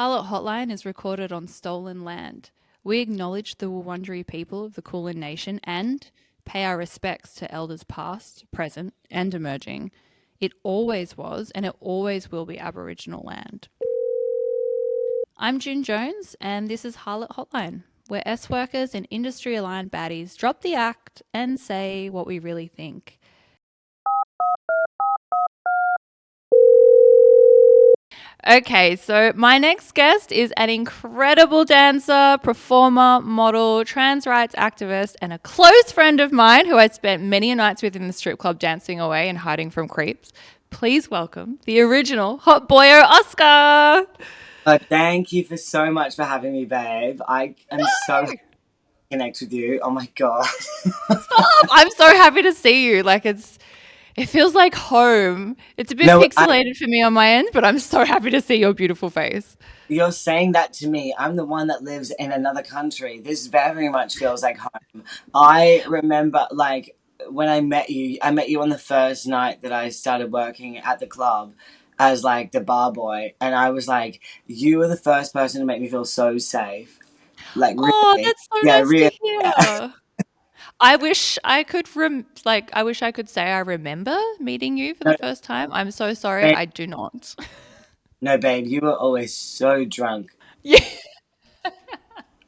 Harlot Hotline is recorded on stolen land. We acknowledge the Wurundjeri people of the Kulin Nation and pay our respects to elders past, present, and emerging. It always was and it always will be Aboriginal land. I'm June Jones, and this is Harlot Hotline, where S workers and industry aligned baddies drop the act and say what we really think. Okay, so my next guest is an incredible dancer, performer, model, trans rights activist, and a close friend of mine who I spent many nights with in the strip club dancing away and hiding from creeps. Please welcome the original HotBoiYo Oscar. Thank you for so much for having me, babe. I am so happy to connect with you. Oh my god. Stop! I'm so happy to see you. It feels like home. It's a bit No, pixelated for me on my end, but I'm so happy to see your beautiful face. you're saying that to me. I'm the one that lives in another country. This very much feels like home. I remember, like, when I met you on the first night that I started working at the club as, like, the bar boy. And I was like, you were the first person to make me feel so safe. Like, Oh, really. that's so Yeah, nice to really. Yeah. hear. I wish I could I wish I could say I remember meeting you for the No, first time. I'm so sorry, babe, I do not. no, babe, you were always so drunk. Yeah.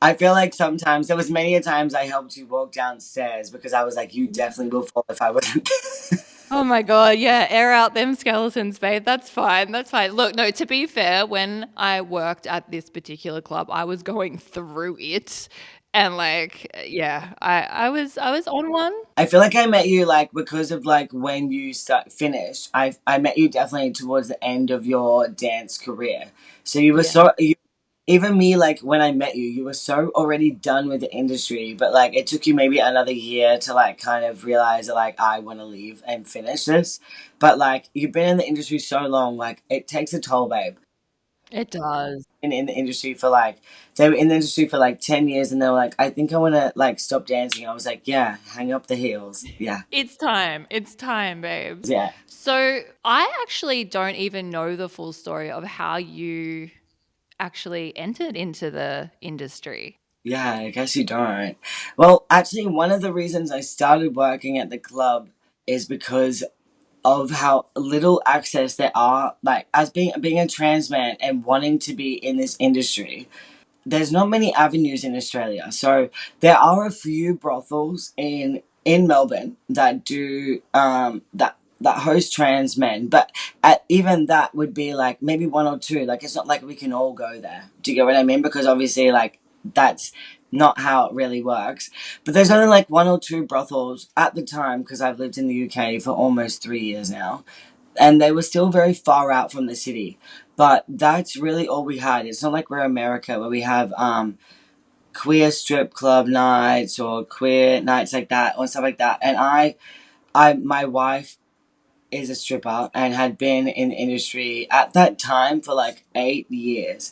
I feel like sometimes there was many a times I helped you walk downstairs because I was like, you definitely will fall if I wasn't. Oh my god, yeah, air out them skeletons, babe. That's fine. That's fine. Look, no, to be fair, when I worked at this particular club, I was going through it. And yeah, I was on one. I feel like I met you like because of like when you finished. I met you definitely towards the end of your dance career. So you were Yeah. even me like when I met you, you were so already done with the industry, but like it took you maybe another year to like kind of realize that like I want to leave and finish this. But like you've been in the industry so long, like it takes a toll, babe. It does. In the industry for like they were in the industry for like 10 years and they were like, I think I want to like stop dancing. I was like, yeah, hang up the heels. Yeah. It's time. It's time, babes. Yeah. So I actually don't even know the full story of how you actually entered into the industry. Yeah, I guess you don't. Well, actually, one of the reasons I started working at the club is because of how little access there are, like as being a trans man and wanting to be in this industry. There's not many avenues in Australia. So there are a few brothels in Melbourne that do that host trans men, but even that would be like maybe one or two. Like it's not like we can all go there. Do you get what I mean? Because obviously, like that's not how it really works. But there's only like one or two brothels at the time because I've lived in the UK for almost 3 years now, and they were still very far out from the city. But that's really all we had. It's not like we're America where we have queer strip club nights or queer nights like that or stuff like that. And my wife is a stripper and had been in the industry at that time for like 8 years.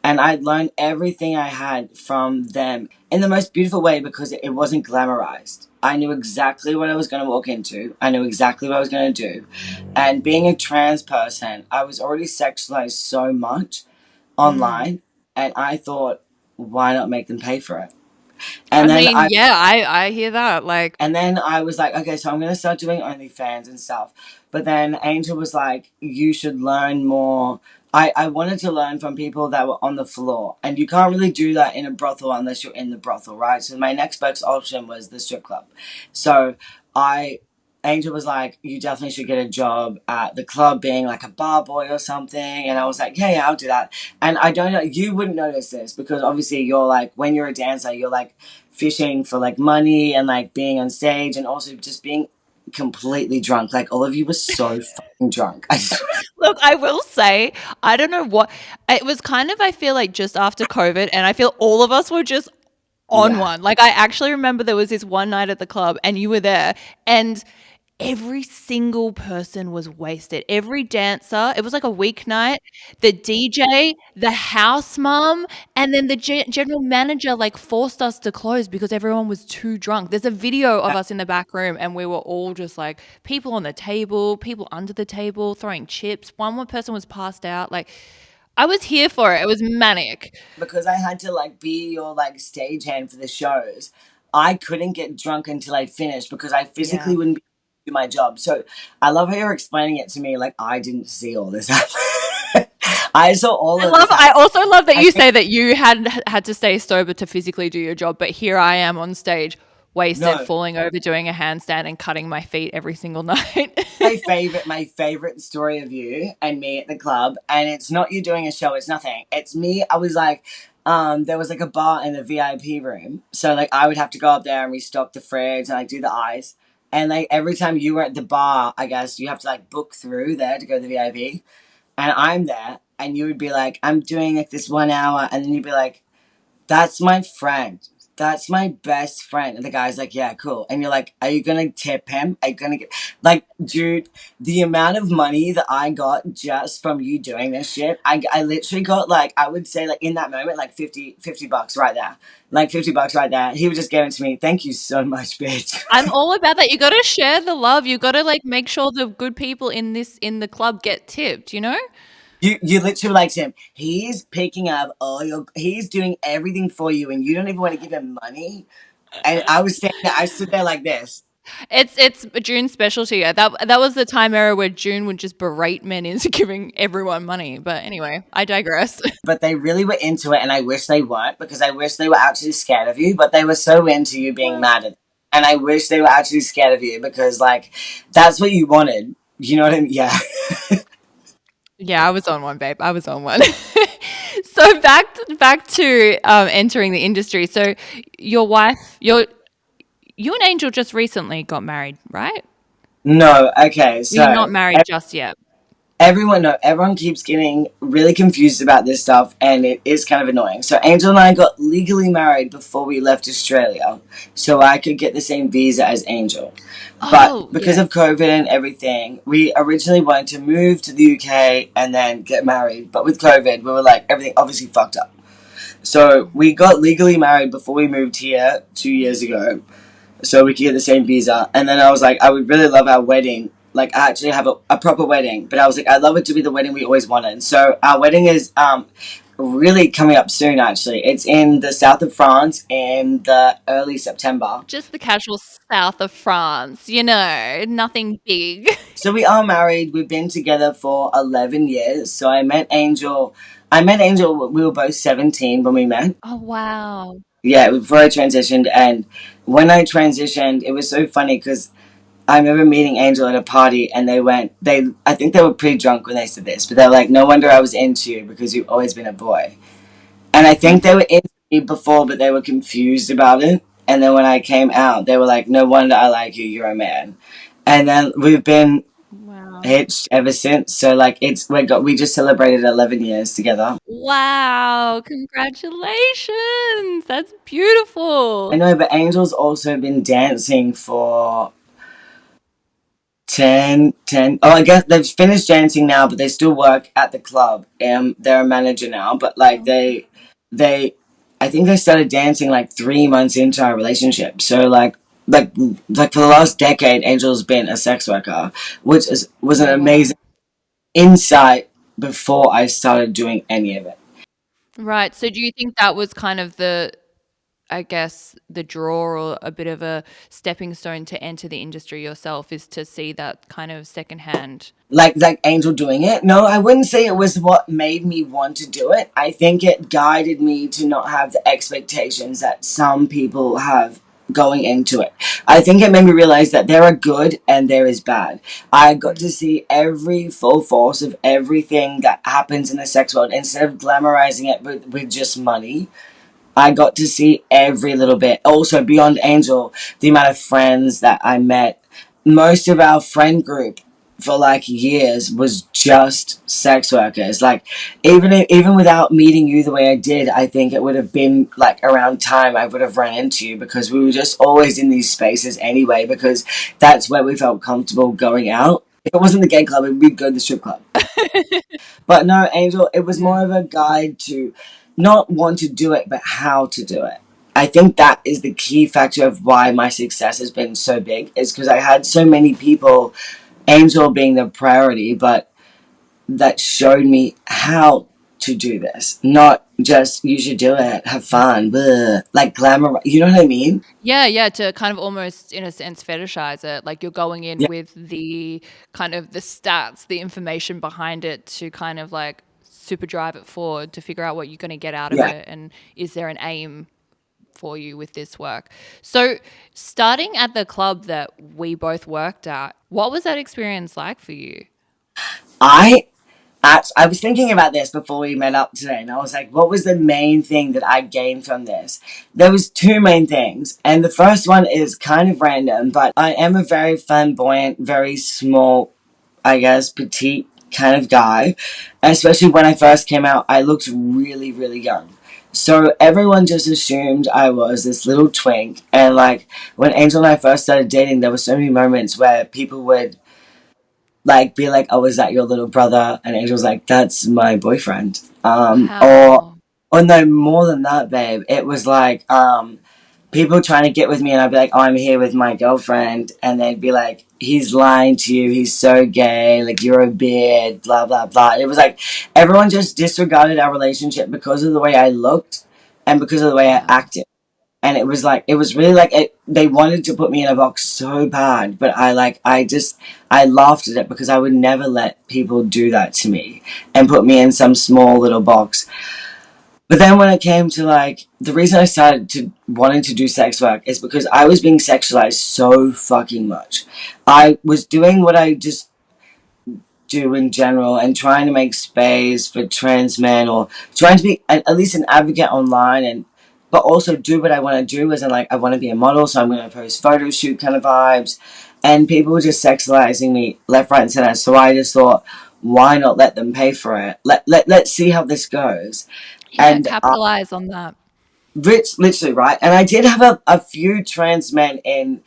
And I learned everything I had from them in the most beautiful way because it wasn't glamorized. I knew exactly what I was going to walk into. I knew exactly what I was going to do. And being a trans person, I was already sexualized so much Mm. online. And I thought, why not make them pay for it? I And then mean, yeah, I hear that. and then I was like, okay, so I'm gonna start doing OnlyFans and stuff. But then Angel was like, you should learn more. I wanted to learn from people that were on the floor. And you can't really do that in a brothel unless you're in the brothel, right? So my next best option was the strip club. So I Angel was like, you definitely should get a job at the club being like a bar boy or something. And I was like, yeah, I'll do that. And I don't know, you wouldn't notice this because obviously you're like, when you're a dancer, you're like fishing for like money and like being on stage and also just being completely drunk. Like all of you were so fucking drunk. Look, I will say, I don't know what it was kind of, I feel like just after COVID, and I feel all of us were just on Yeah. one. Like, I actually remember there was this one night at the club, and you were there, and every single person was wasted. Every dancer, it was like a weeknight, the DJ, the house mum, and then the general manager like forced us to close because everyone was too drunk. There's a video of us in the back room and we were all just like people on the table, people under the table, throwing chips. One more person was passed out. Like I was here for it. It was manic. because I had to like be your like stagehand for the shows. I couldn't get drunk until I finished because I Yeah. physically wouldn't be able to do my job. So I love how you're explaining it to me like I didn't see all this happen. I saw all of this I happen. also love that I you think say that you had to stay sober to physically do your job, but here I am on stage, wasted, no, falling over, doing a handstand and cutting my feet every single night. my favorite story of you and me at the club, and it's not you doing a show, it's nothing, it's me. I was like, there was like a bar in the VIP room, so like I would have to go up there and restock the fridge and like do the ice, and like every time you were at the bar, I guess you have to like book through there to go to the VIP, and I'm there, and you would be like, I'm doing like this 1 hour, and then you'd be like, that's my friend. That's my best friend. And the guy's like, yeah, cool. And you're like, are you going to tip him? Are you going to get, like, dude, the amount of money that I got just from you doing this shit, I literally got, like, I would say, like, in that moment, like, fifty bucks right there. Like, 50 bucks right there. He would just give it to me. Thank you so much, bitch. I'm all about that. You got to share the love. You got to like make sure the good people in the club get tipped, you know? You literally like him. He's picking up all your, he's doing everything for you, and you don't even want to give him money. And I was saying that I stood there like this. It's June's specialty. That was the time era where June would just berate men into giving everyone money. But anyway, I digress. But they really were into it, and I wish they weren't because I wish they were actually scared of you. But they were so into you being Well, mad at them. And I wish they were actually scared of you because, like, that's what you wanted. You know what I mean? Yeah. yeah, I was on one, babe. I was on one. So back to entering the industry. So your wife, you and Angel just recently got married, right? No, okay. Well, you're not So married just yet. everyone, no, everyone keeps getting really confused about this stuff, and it is kind of annoying. So Angel and I got legally married before we left Australia, so I could get the same visa as Angel. But Oh, because yes. of COVID and everything, we originally wanted to move to the UK and then get married. But with COVID, we were like, everything obviously fucked up. So we got legally married before we moved here 2 years ago, so we could get the same visa. And then I was like, I would really love our wedding, like actually have a proper wedding. But I was like, I'd love it to be the wedding we always wanted. So our wedding is really coming up soon. Actually, it's in the south of France in the early September. Just the casual south of France, you know, nothing big. So we are married. We've been together for 11 years. So I met Angel. I met Angel. We were both 17 when we met. Oh, wow. Yeah, before I transitioned, and when I transitioned, it was so funny because I remember meeting Angel at a party, and I think they were pretty drunk when they said this, but they're like, no wonder I was into you because you've always been a boy. And I think they were into me before, but they were confused about it. And then when I came out, they were like, no wonder I like you, you're a man. And then we've been Wow. hitched ever since. So like we just celebrated 11 years together. Wow, congratulations. That's I beautiful. know, but Angel's also been dancing for 10. Oh, I guess they've finished dancing now, but they still work at the club. They're a manager now, but like they, I think they started dancing like 3 months into our relationship. So like, like for the last decade, Angel's been a sex worker, was an Oh, wow. amazing insight before I started doing any of it. Right. So do you think that was kind of I guess, the draw or a bit of a stepping stone to enter the industry yourself is to see that kind of secondhand? Like Angel doing it. No, I wouldn't say it was what made me want to do it. I think it guided me to not have the expectations that some people have going into it. I think it made me realize that there are good and there is bad. I got to see every full force of everything that happens in the sex world instead of glamorizing it with just money. I got to see every little bit. Also, beyond Angel, the amount of friends that I met, most of our friend group for like years was just sex workers. Like, even without meeting you the way I did, I think it would have been like around time I would have run into you because we were just always in these spaces anyway. Because that's where we felt comfortable going out. If it wasn't the gay club, we'd go to the strip club. But no, Angel, it was Yeah. more of a guide to not want to do it, but how to do it. I think that is the key factor of why my success has been so big, is because I had so many people, Angel being the priority, but that showed me how to do this, not just you should do it, have fun, bleh, like glamour. You know what I mean? Yeah, yeah, to kind of almost, in a sense, fetishize it. Like you're going in Yeah, with the kind of the stats, the information behind it to kind of like super drive it forward to figure out what you're going to get out of yeah. it and is there an aim for you with this work. So, starting at the club that we both worked at, what was that experience like for you? I I was thinking about this before we met up today, and I was like, what was the main thing that I gained from this? There was two main things, and the first one is kind of random, but I am a very flamboyant, very small, I guess, petite kind of guy. Especially when I first came out, I looked really, really young. So everyone just assumed I was this little twink, and like when Angel and I first started dating, there were so many moments where people would like be like, "Oh, is that your little brother?" And Angel's like, "That's my boyfriend." Wow. Or no, more than that, babe. It was like people trying to get with me, and I'd be like, "Oh, I'm here with my girlfriend," and they'd be like, "He's lying to you. He's so gay. Like you're a beard." Blah blah blah. It was like everyone just disregarded our relationship because of the way I looked and because of the way I Yeah. acted. And it was like it was really like they wanted to put me in a box so bad, but I laughed at it because I would never let people do that to me and put me in some small little box. But then when it came to like the reason I started to wanting to do sex work is because I was being sexualized so fucking much. I was doing what I just do in general and trying to make space for trans men or trying to be at least an advocate online and but also do what I want to do as in like I want to be a model so I'm going to post photo shoot kind of vibes and people were just sexualizing me left right and center so I just thought why not let them pay for it let's see how this goes Yeah, and capitalize on that. literally right and I did have a few trans men in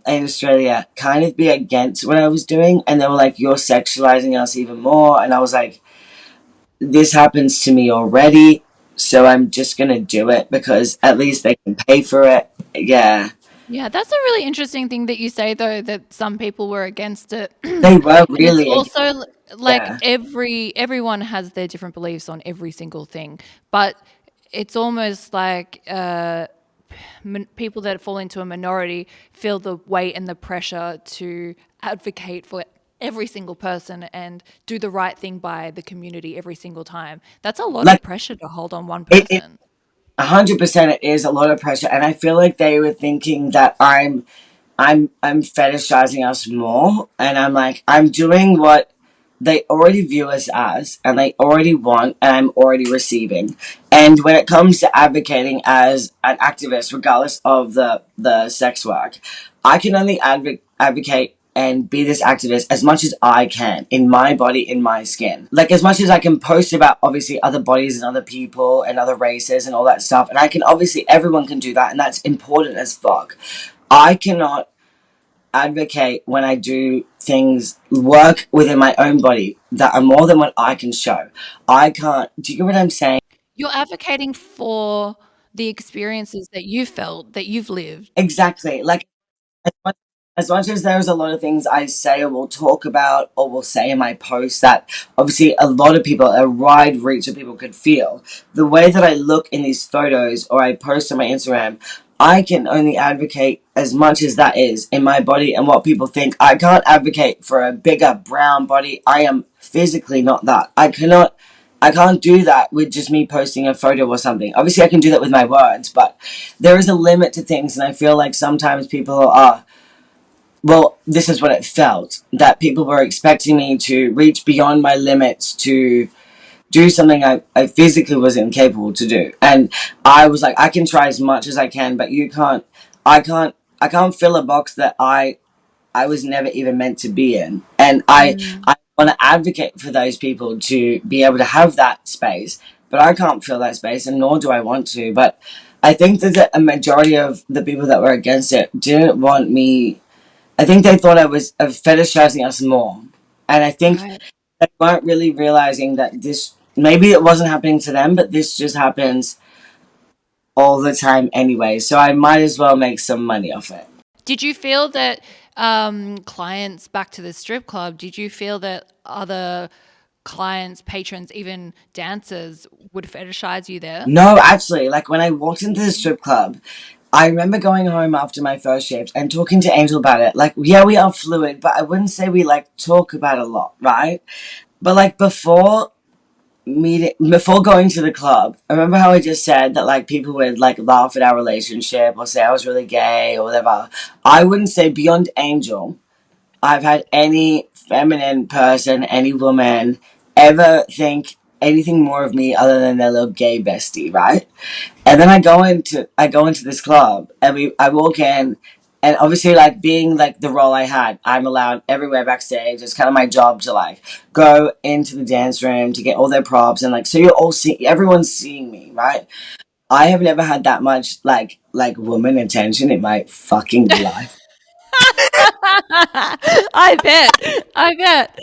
Australia kind of be against what I was doing, and they were like, "You're sexualizing us even more," and I was like, "This happens to me already, so I'm just gonna do it because at least they can pay for it." Yeah, Yeah, that's a really interesting thing that you say though that some people were against it. they were And it's really also like yeah, everyone has their different beliefs on every single thing, but it's almost like people that fall into a minority feel the weight and the pressure to advocate for every single person and do the right thing by the community every single time. That's a lot like of pressure to hold on one it person. 100% it is a lot of pressure, and I feel like they were thinking that I'm fetishizing us more, and I'm like I'm doing what they already view us as, and they already want, and I'm already receiving. And when it comes to advocating as an activist, regardless of the sex work, I can only advocate and be this activist as much as I can in my body, in my skin. Like, as much as I can post about obviously other bodies and other people and other races and all that stuff. And I can obviously, everyone can do that, and that's important as fuck. I cannot advocate when I do things, work within my own body that are more than what I can show. I can't. Do you get what I'm saying? You're advocating for the experiences that you felt, that you've lived. Exactly. Like, as much, as much as there's a lot of things I say or will talk about or will say in my posts that obviously a lot of people, a wide reach of people could feel, the way that I look in these photos or I post on my Instagram, I can only advocate as much as that is in my body and what people think. I can't advocate for a bigger brown body. I am physically not that. I can't do that with just me posting a photo or something. Obviously, I can do that with my words, but there is a limit to things, and I feel like sometimes people are. Well, this is what it felt that people were expecting me to reach beyond my limits to do something I physically was incapable to do, and I was like, I can try as much as I can, but you can't. I can't fill a box that I was never even meant to be in. And Mm. I want to advocate for those people to be able to have that space, but I can't fill that space, and nor do I want to. But I think that a majority of the people that were against it didn't want me. I think they thought I was fetishizing us more. And I think Right. they weren't really realizing that this, maybe it wasn't happening to them, but this just happens all the time anyway. So I might as well make some money off it. Did you feel that clients back to the strip club, did you feel that other clients, patrons, even dancers would fetishize you there? No, actually, like when I walked into the strip club, I remember going home after my first shift and talking to Angel about it. Like, yeah, we are fluid, but I wouldn't say we like talk about it a lot, right? But like before going to the club, I remember how I just said that like people would like laugh at our relationship or say I was really gay or whatever. I wouldn't say beyond Angel, I've had any feminine person, any woman ever think anything more of me other than their little gay bestie, right? And then I go into this club and I walk in and obviously like being like the role I had, I'm allowed everywhere backstage. It's kind of my job to like go into the dance room to get all their props and like so you're all see everyone's seeing me, right? I have never had that much like woman attention in my fucking life. I bet. I bet.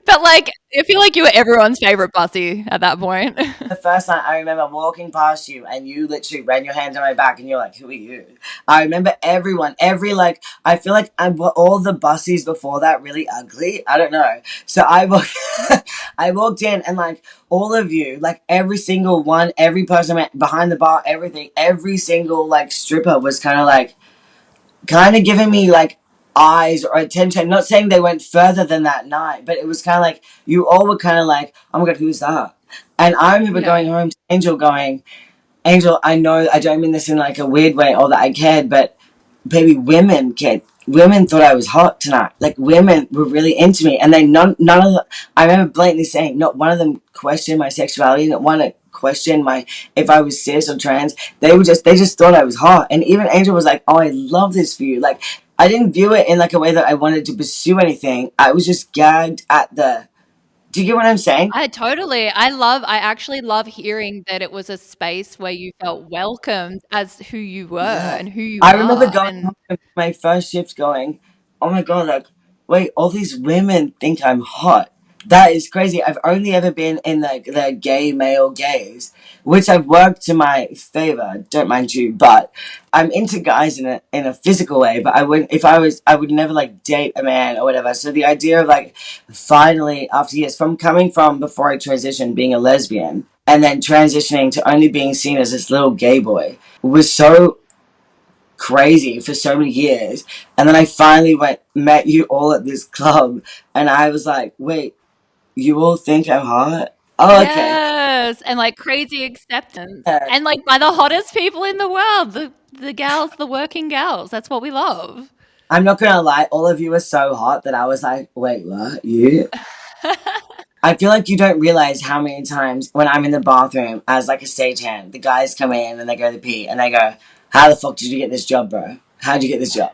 But like, I feel like you were everyone's favorite bussy at that point. The first time I remember walking past you and you literally ran your hand on my back and you're like, who are you? I remember everyone, I feel like all the bussies before that really ugly. I don't know. So I walked in and like all of you, like every single one, every person behind the bar, everything, every single like stripper was kind of giving me like eyes or attention. Not saying they went further than that night, but it was kind of like you all were kind of like, oh my god, who's that? And I remember Yeah. going home to Angel going, Angel, I know I don't mean this in like a weird way or that I cared, but baby, women cared. Women thought I was hot tonight. Like women were really into me, and they none of them. I remember blatantly saying, not one of them questioned my sexuality. Not one questioned my if I was cis or trans. They just thought I was hot. And even Angel was like, "Oh, I love this for you." Like I didn't view it in like a way that I wanted to pursue anything. I was just gagged at the. Do you get what I'm saying? I actually love hearing that it was a space where you felt welcomed as who you were Yeah. and who you I remember are. going home And from my first shift going, oh my god, like, wait, all these women think I'm hot. That is crazy. I've only ever been in the gay male gaze, which I've worked to my favor, don't mind you, but I'm into guys in a physical way, but I wouldn't if I would never like date a man or whatever. So the idea of like finally after years from coming from before I transitioned being a lesbian and then transitioning to only being seen as this little gay boy was so crazy for so many years. And then I finally met you all at this club, and I was like, wait, you all think I'm hot? Oh, okay. yes, and like crazy acceptance. Yeah. And like by the hottest people in the world, the gals, the working gals. That's what we love. I'm not gonna lie, all of you are so hot that I was like, wait, what? You? I feel like you don't realize how many times when I'm in the bathroom as like a stagehand, the guys come in and they go to pee and they go, how the fuck did you get this job, bro? How'd you get this job?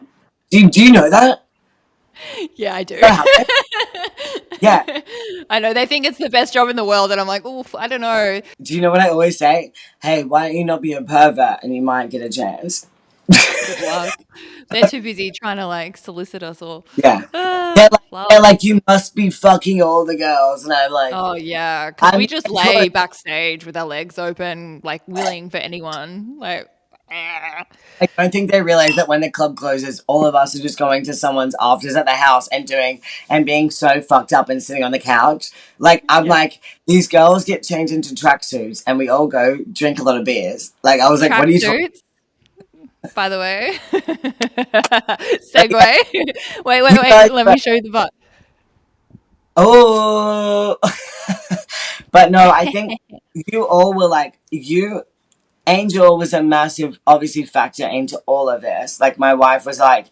Do you know that? Yeah, I do. You know how yeah. I know they think it's the best job in the world, and I'm like, oof, I don't know. Do you know what I always say? Hey, why don't you not be a pervert and you might get a chance? Good luck. They're too busy trying to like solicit us all. Yeah. Ah, They're love. like, you must be fucking all the girls. And I'm like, Oh yeah, because I'm we just sure. lay backstage with our legs open, like willing for anyone. Like, ah. I don't think they realize that when the club closes, all of us are just going to someone's afters at the house and being so fucked up and sitting on the couch. Like, I'm Yeah, like, these girls get changed into tracksuits and we all go drink a lot of beers. Like, I was like, what are you talking tracksuits. By the way, segue. about? You Wait. guys, Let me show you the butt. oh. But no, I think you all were like, Angel was a massive, obviously, factor into all of this. Like, my wife was like,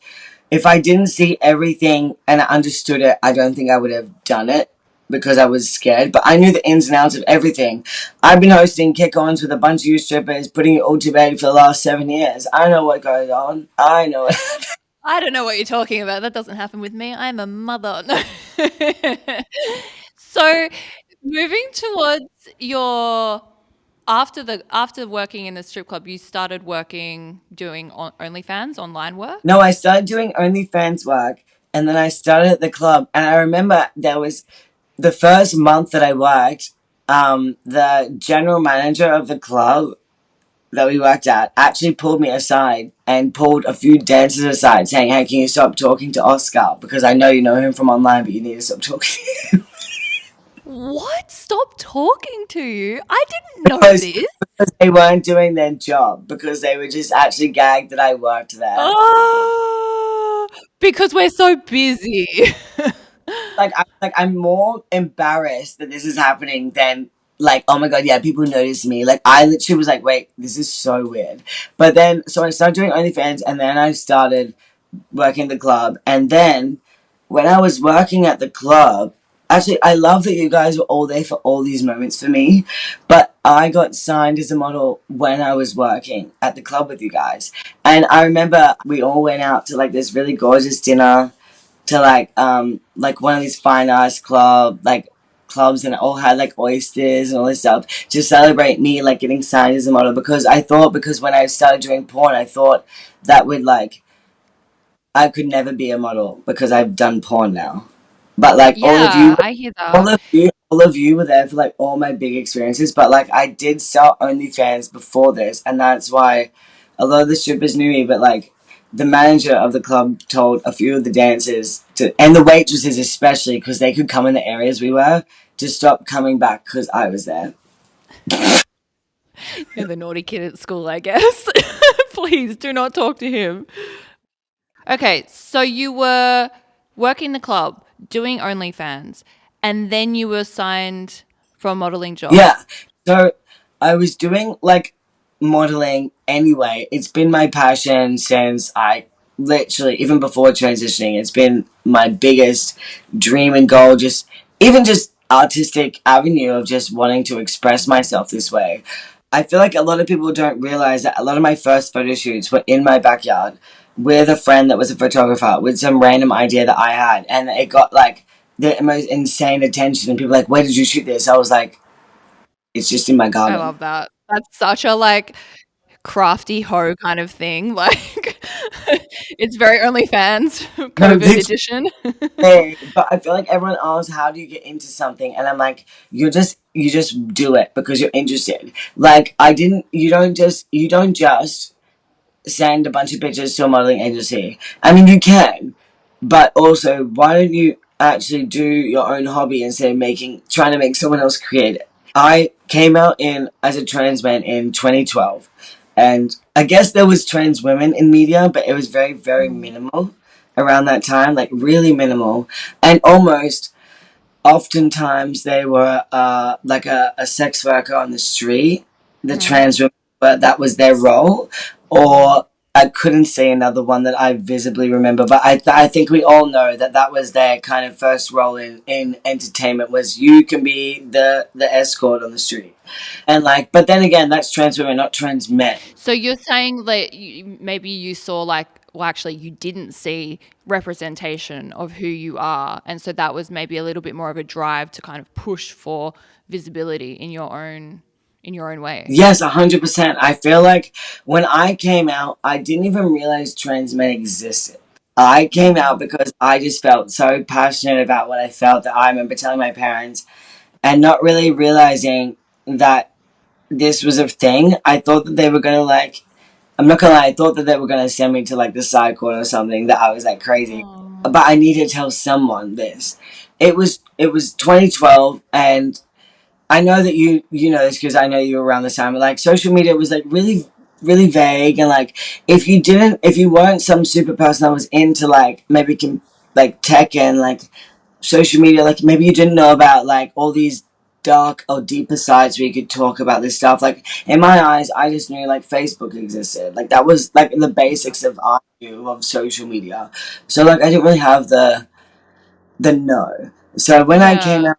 if I didn't see everything and I understood it, I don't think I would have done it because I was scared. But I knew the ins and outs of everything. I've been hosting kick-ons with a bunch of you strippers, putting it all to bed for the last 7 years. I know what goes on. I know it. I don't know what you're talking about. That doesn't happen with me. I'm a mother. No. So, moving towards your after working in the strip club, you started working doing OnlyFans online work. No, I started doing OnlyFans work, and then I started at the club. And I remember there was the first month that I worked, the general manager of the club that we worked at actually pulled me aside and pulled a few dancers aside saying, hey, can you stop talking to Oscar? Because I know you know him from online, but you need to stop talking. What? Stop talking to you. I didn't know because this. they weren't doing their job, because they were just actually gagged that I worked there. Oh, because we're so busy. I'm more embarrassed that this is happening than like, oh my god, yeah, people notice me. Like, I literally was like, wait, this is so weird. But then, so I started doing OnlyFans, and then I started working at the club, and then when I was working at the club, actually, I love that you guys were all there for all these moments for me, but I got signed as a model when I was working at the club with you guys. And I remember we all went out to like this really gorgeous dinner to like one of these fine arts clubs, and it all had like oysters and all this stuff to celebrate me like getting signed as a model, because I thought, because when I started doing porn, I thought that would like I could never be a model because I've done porn now. But like Yeah, I hear that. all of you were there for like all my big experiences. But like I did start OnlyFans before this, and that's why a lot of the strippers knew me. But like the manager of the club told a few of the dancers to, and the waitresses especially, because they could come in the areas we were, to stop coming back because I was there. You're the naughty kid at school, I guess. Please do not talk to him. Okay, so you were working the club, doing OnlyFans, and then you were signed for a modeling job. Yeah. So I was doing like modeling anyway. It's been my passion since I literally, even before transitioning, it's been my biggest dream and goal. Just, even just artistic avenue of just wanting to express myself this way. I feel like a lot of people don't realize that a lot of my first photo shoots were in my backyard with a friend that was a photographer with some random idea that I had. And it got like the most insane attention. And people were like, where did you shoot this? I was like, it's just in my I garden. love that. That's such a like crafty hoe kind of thing. Like it's very OnlyFans No, COVID edition. literally. But I feel like everyone asks, how do you get into something? And I'm like, you just do it because you're interested. Like, you don't just send a bunch of pictures to a modeling agency. I mean, you can, but also, why don't you actually do your own hobby instead of trying to make someone else create it? I came out in as a trans man in 2012, and I guess there was trans women in media, but it was very, very Mm. minimal around that time, like really minimal, and almost oftentimes they were like a sex worker on the street, the Mm. trans women, but that was their role. Mm. Or I couldn't say another one that I visibly remember, but I think we all know that that was their kind of first role in entertainment, was you can be the escort on the street. And like, but then again, that's trans women, not trans men. So you're saying that maybe you saw like, well, actually, you didn't see representation of who you are, and so that was maybe a little bit more of a drive to kind of push for visibility in your own way. Yes, 100%. I feel like when I came out, I didn't even realize trans men existed. I came out Mm. because I just felt so passionate about what I felt that I remember telling my parents, and not really realizing that this was a thing. I thought that they were gonna like, I'm not gonna lie, I thought that they were gonna send me to like the side court or something, that I was like crazy. Oh. But I needed to tell someone this. It was 2012, and I know that you know this because I know you were around this time. But like, social media was like really vague, and like if you weren't some super person that was into like maybe like tech and like social media, like maybe you didn't know about like all these dark or deeper sides where you could talk about this stuff. Like, in my eyes, I just knew like Facebook existed. Like, that was like the basics of I knew of social media. So like I didn't really have the no. So when I came Yeah. out,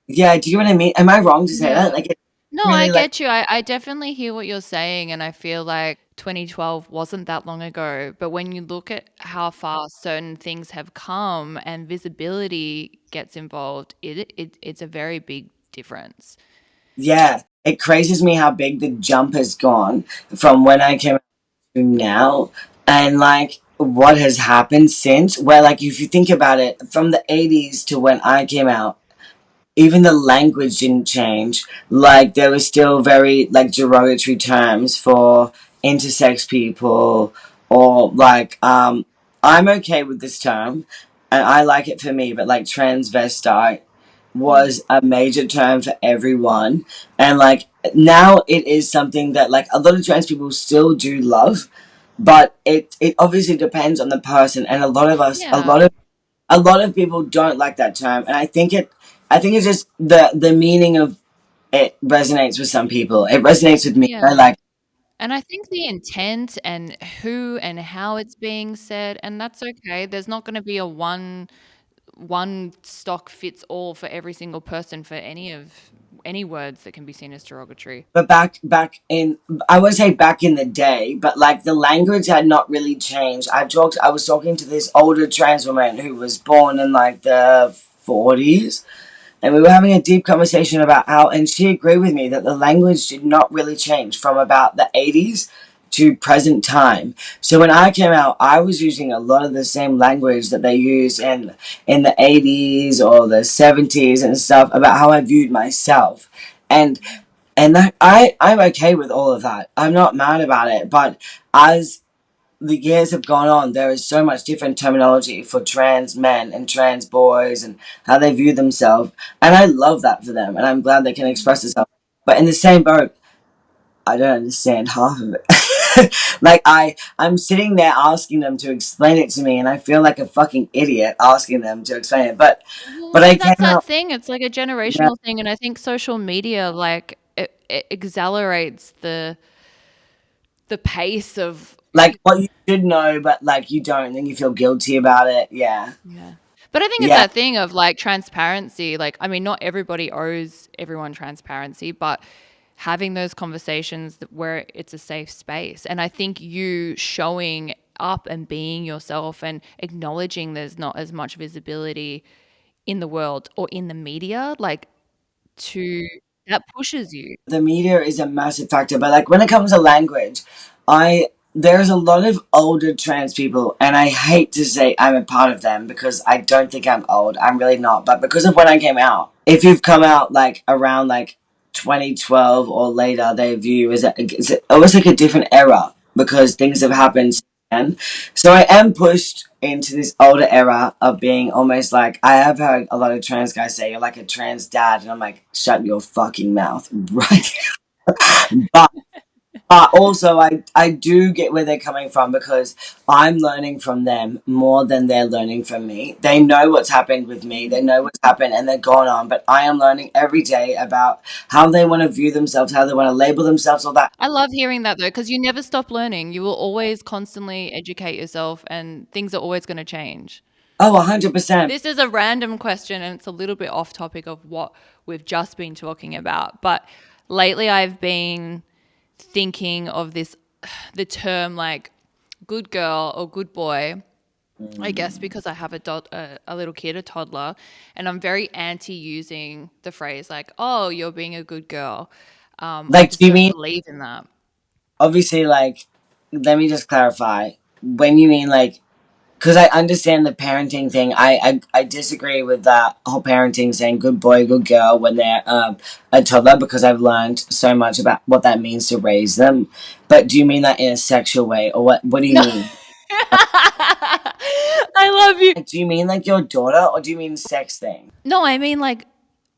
yeah, do you know what I mean? Am I wrong to say that? Yeah. Like, it's No, I really like, get you. I definitely hear what you're saying, and I feel like 2012 wasn't that long ago. But when you look at how far certain things have come and visibility gets involved, it's a very big difference. yeah, it crazes me how big the jump has gone from when I came out to now, and like what has happened since. Where like if you think about it, from the 80s to when I came out, even the language didn't change. Like, there was still very like derogatory terms for intersex people, or like I'm okay with this term and I like it for me, but like transvestite, was a major term for everyone, and like now it is something that like a lot of trans people still do love, but it obviously depends on the person, and a lot of us, Yeah. a lot of people don't like that term, and I think it's just the meaning of it resonates with some people. It resonates with me. I Yeah. like, And I think the intent and who and how it's being said, and that's okay. There's not going to be a one stock fits all for every single person for any words that can be seen as derogatory. but back in, I would say back in the day, but like the language had not really changed. I was talking to this older trans woman who was born in like the 40s, and we were having a deep conversation about how, and she agreed with me that the language did not really change from about the 80s to present time. So when I came out, I was using a lot of the same language that they used in the 80s or the 70s and stuff about how I viewed myself. And that I'm okay with all of that. I'm not mad about it, but as the years have gone on, there is so much different terminology for trans men and trans boys and how they view themselves. And I love that for them, and I'm glad they can express themselves. But in the same boat, I don't understand half of it. Like I'm sitting there asking them to explain it to me, and I feel like a fucking idiot asking them to explain it. But Well, I and came that's that out, thing. It's like a yeah, generational thing, and I think social media like it accelerates the pace of like what you should know, but like you don't, then you feel guilty about it. Yeah, yeah. But I think it's yeah. that thing of like transparency. Like, I mean, not everybody owes everyone transparency, but having those conversations where it's a safe space. And I think you showing up and being yourself and acknowledging there's not as much visibility in the world or in the media, like to that pushes you. The media is a massive factor, but like when it comes to language, I there's a lot of older trans people, and I hate to say I'm a part of them because I don't think I'm old. I'm really not, but because of when I came out, if you've come out like around like 2012 or later, they view you as it's almost like a different era because things have happened since then. So I am pushed into this older era of being almost like, I have heard a lot of trans guys say you're like a trans dad, and I'm like, shut your fucking mouth, right? but also I do get where they're coming from because I'm learning from them more than they're learning from me. They know what's happened with me, they know what's happened, and they're gone on. But I am learning every day about how they want to view themselves, how they want to label themselves, all that. I love hearing that though, because you never stop learning. You will always constantly educate yourself, and things are always going to change. Oh, 100%. This is a random question, and it's a little bit off topic of what we've just been talking about. But lately, I've been thinking of the term like good girl or good boy. I guess because I have a little kid, a toddler, and I'm very anti using the phrase like, "Oh, you're being a good girl." I Like, just do you don't mean, believe in that. obviously, like, let me just clarify. When you mean, like, because I understand the parenting thing. I disagree with that whole parenting saying good boy, good girl when they're a toddler because I've learned so much about what that means to raise them. But do you mean that in a sexual way, or what do you No, mean? I love you. Like, do you mean like your daughter, or do you mean sex thing? No, I mean like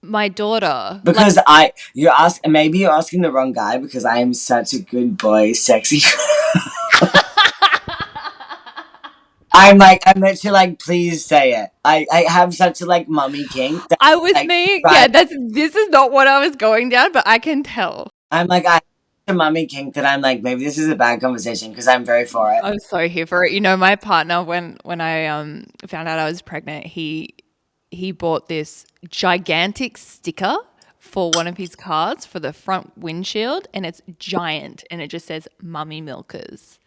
my daughter. Like Because maybe you're asking the wrong guy because I am such a good boy, sexy. I'm literally like, please say it. I have such a like mummy kink that I was like me. right. Yeah, this is not what I was going down, but I can tell. I'm like, I have a mummy kink that I'm like, maybe this is a bad conversation because I'm very for it. I'm so here for it. You know, my partner when I found out I was pregnant, he bought this gigantic sticker for one of his cars for the front windshield, and it's giant, and it just says "Mummy Milkers."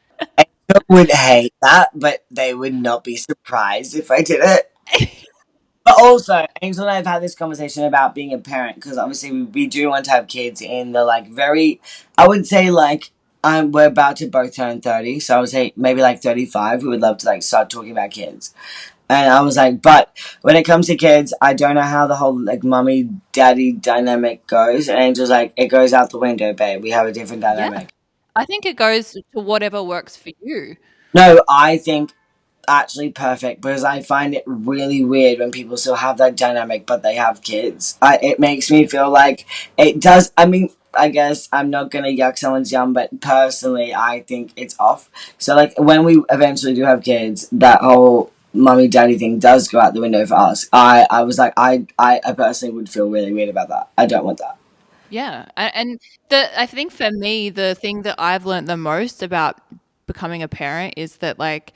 Angel would hate that, but they would not be surprised if I did it. But also, Angel and I have had this conversation about being a parent because obviously we do want to have kids in the like very, I would say like, we're about to both turn 30, so I would say maybe like 35. We would love to like start talking about kids. And I was like, but when it comes to kids, I don't know how the whole like mummy daddy dynamic goes. And Angel's like, it goes out the window, babe. We have a different Yeah, dynamic. I think it goes to whatever works for you. No, I think actually perfect because I find it really weird when people still have that dynamic but they have kids. It makes me feel like it does. I mean, I guess I'm not gonna yuck someone's yum, but personally, I think it's off. So, like, when we eventually do have kids, that whole mummy daddy thing does go out the window for us. I was like, I personally would feel really weird about that. I don't want that. Yeah, and I think for me, the thing that I've learned the most about becoming a parent is that like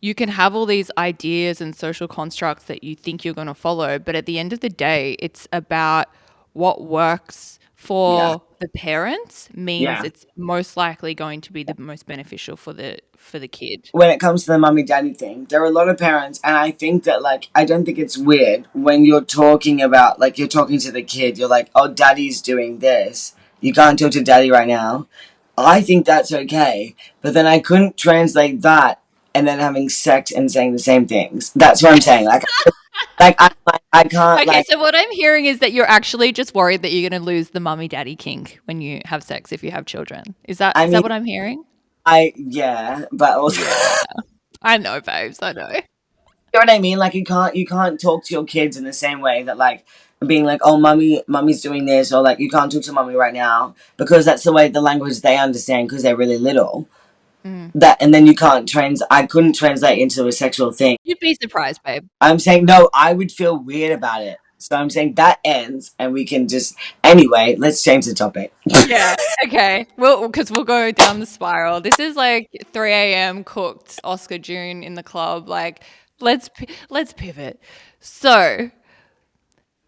you can have all these ideas and social constructs that you think you're going to follow, but at the end of the day, it's about what works Yeah, for the parents means yeah. it's most likely going to be the most beneficial for the kid. When it comes to the mummy daddy thing, there are a lot of parents, and I think that, like, I don't think it's weird when you're talking about, like, you're talking to the kid, you're like, oh, daddy's doing this. You can't talk to daddy right now. I think that's okay, but then I couldn't translate that and then having sex and saying the same things. That's what I'm saying. I can't, Okay, like, so what I'm hearing is that you're actually just worried that you're going to lose the mummy daddy kink when you have sex if you have children. I Is that mean, what I'm hearing? yeah, but also, Yeah. I know, babes. I know. you know what I mean? Like you can't talk to your kids in the same way that like being like, oh, mummy's doing this, or like you can't talk to mummy right now because that's the way the language they understand because they're really little. Mm. That and then you can't I couldn't translate into a sexual thing. You'd be surprised, babe. I'm saying no, I would feel weird about it. So I'm saying that ends, and we can just anyway. Let's change the topic. Yeah. Okay. Well, because we'll go down the spiral. This is like 3 a.m. cooked Oscar June in the club. Like, let's pivot. So,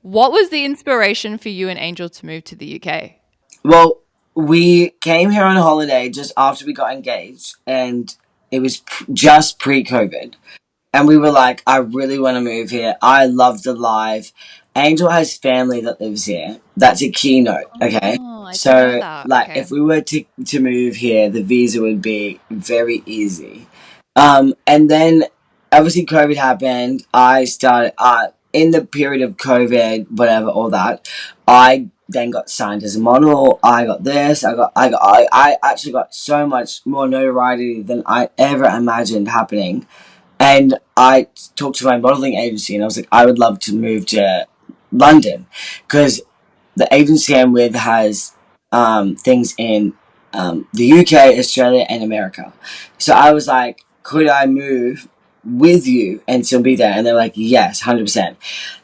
what was the inspiration for you and Angel to move to the UK? Well, we came here on holiday just after we got engaged, and it was just pre-COVID. And we were like, I really want to move here. I love the life. Angel has family that lives here. That's a keynote, okay? Oh, I didn't know So, that. like, Okay. if we were to move here, the visa would be very easy. And then obviously COVID happened. I started in the period of COVID, whatever, all that. I then got signed as a model. I got this. I actually got so much more notoriety than I ever imagined happening. And I talked to my modeling agency and I was like, I would love to move to London because the agency I'm with has things in the UK, Australia, and America. So I was like, could I move with you and still be there? And they're like, yes, 100%.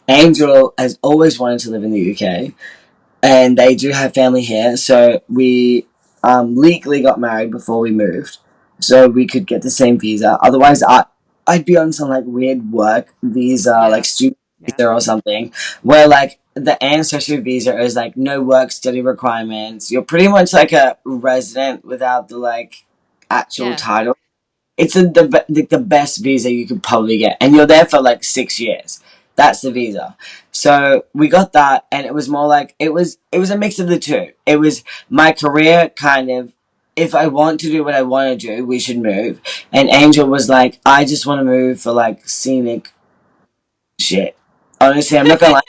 Angel has always wanted to live in the UK and they do have family here. So we legally got married before we moved, so we could get the same visa. Otherwise, I'd be on some like weird work visa, Yeah. like student Yeah. visa or something, where like the ancestry visa is like no work study requirements. You're pretty much like a resident without the like actual Yeah. title. It's the best visa you could probably get, and you're there for like 6 years. That's the visa. So we got that, and it was more like it was a mix of the two. It was my career kind of. If I want to do what I want to do, we should move. And Angel was like, I just want to move for like scenic shit. Honestly, I'm not gonna lie.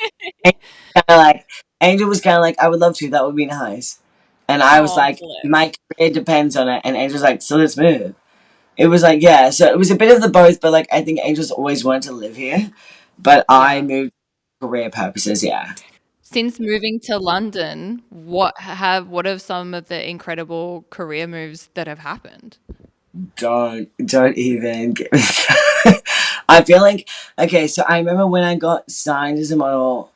Kind of like Angel was kind of like, I would love to. That would be nice. And I was Oh, like, bless. my career depends on it. And Angel's like, so let's move. It was like, yeah, so it was a bit of the both, but like I think Angel's always wanted to live here. But I Yeah. moved for career purposes, yeah. Since moving to London, what are some of the incredible career moves that have happened? Don't even get me I feel like okay, so I remember when I got signed as a model,